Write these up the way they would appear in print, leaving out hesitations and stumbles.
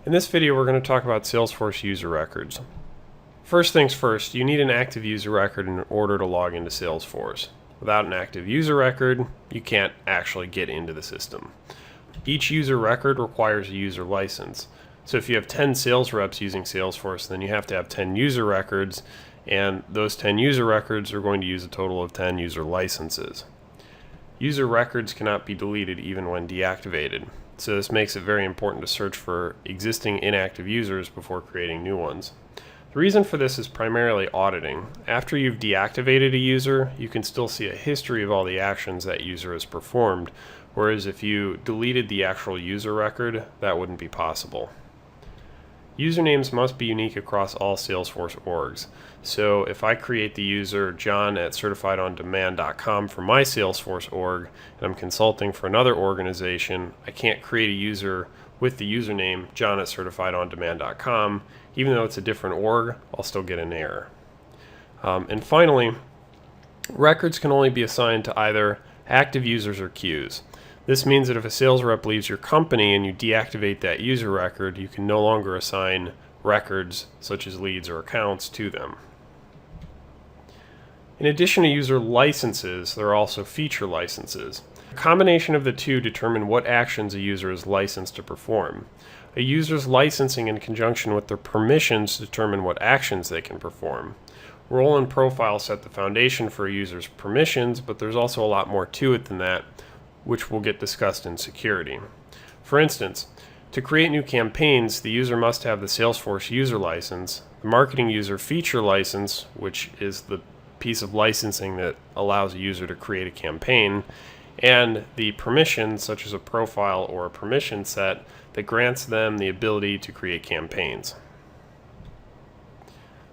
In this video, we're going to talk about Salesforce user records. First things first, you need an active user record in order to log into Salesforce. Without an active user record, you can't actually get into the system. Each user record requires a user license. So if you have 10 sales reps using Salesforce, then you have to have 10 user records, and those 10 user records are going to use a total of 10 user licenses. User records cannot be deleted even when deactivated. So this makes it very important to search for existing inactive users before creating new ones. The reason for this is primarily auditing. After you've deactivated a user, you can still see a history of all the actions that user has performed, whereas if you deleted the actual user record, that wouldn't be possible. Usernames must be unique across all Salesforce orgs. So if I create the user john@certifiedondemand.com for my Salesforce org and I'm consulting for another organization, I can't create a user with the username john@certifiedondemand.com. Even though it's a different org, I'll still get an error. And finally, records can only be assigned to either active users or queues. This means that if a sales rep leaves your company and you deactivate that user record, you can no longer assign records such as leads or accounts to them. In addition to user licenses, there are also feature licenses. A combination of the two determine what actions a user is licensed to perform. A user's licensing in conjunction with their permissions determine what actions they can perform. Role and profile set the foundation for a user's permissions, but there's also a lot more to it than that, which will get discussed in security. For instance, to create new campaigns, the user must have the Salesforce user license, the marketing user feature license, which is the piece of licensing that allows a user to create a campaign, and the permissions, such as a profile or a permission set, that grants them the ability to create campaigns.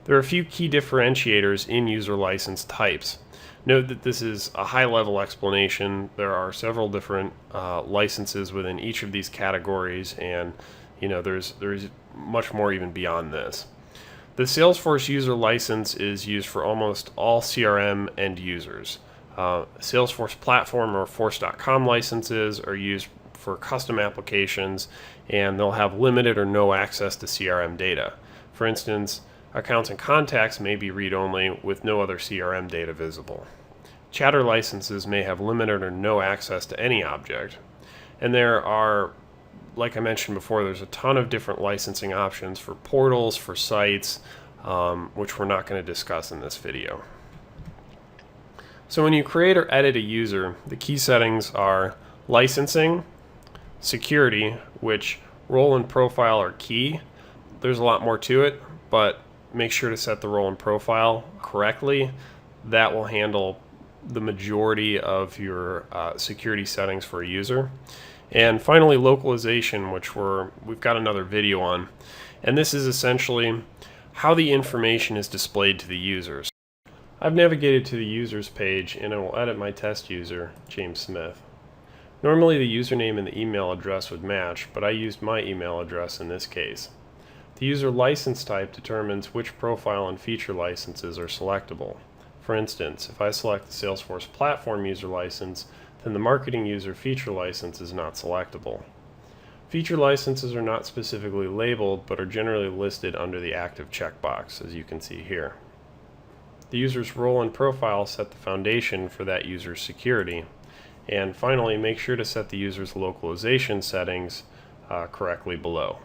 There are a few key differentiators in user license types. Note that this is a high-level explanation. There are several different licenses within each of these categories, and there's much more even beyond this. The Salesforce user license is used for almost all CRM end users. Salesforce Platform or Force.com licenses are used for custom applications, and they'll have limited or no access to CRM data. For instance, accounts and contacts may be read-only with no other CRM data visible. Chatter licenses may have limited or no access to any object. And there are, like I mentioned before, there's a ton of different licensing options for portals, for sites, which we're not going to discuss in this video. So when you create or edit a user, the key settings are licensing, security, which role and profile are key. There's a lot more to it, but make sure to set the role and profile correctly. That will handle the majority of your security settings for a user. And finally, localization, which we've got another video on. And this is essentially how the information is displayed to the users. I've navigated to the users page and I will edit my test user, James Smith. Normally the username and the email address would match, but I used my email address in this case. The user license type determines which profile and feature licenses are selectable. For instance, if I select the Salesforce Platform user license, then the marketing user feature license is not selectable. Feature licenses are not specifically labeled, but are generally listed under the active checkbox, as you can see here. The user's role and profile set the foundation for that user's security. And finally, make sure to set the user's localization settings correctly below.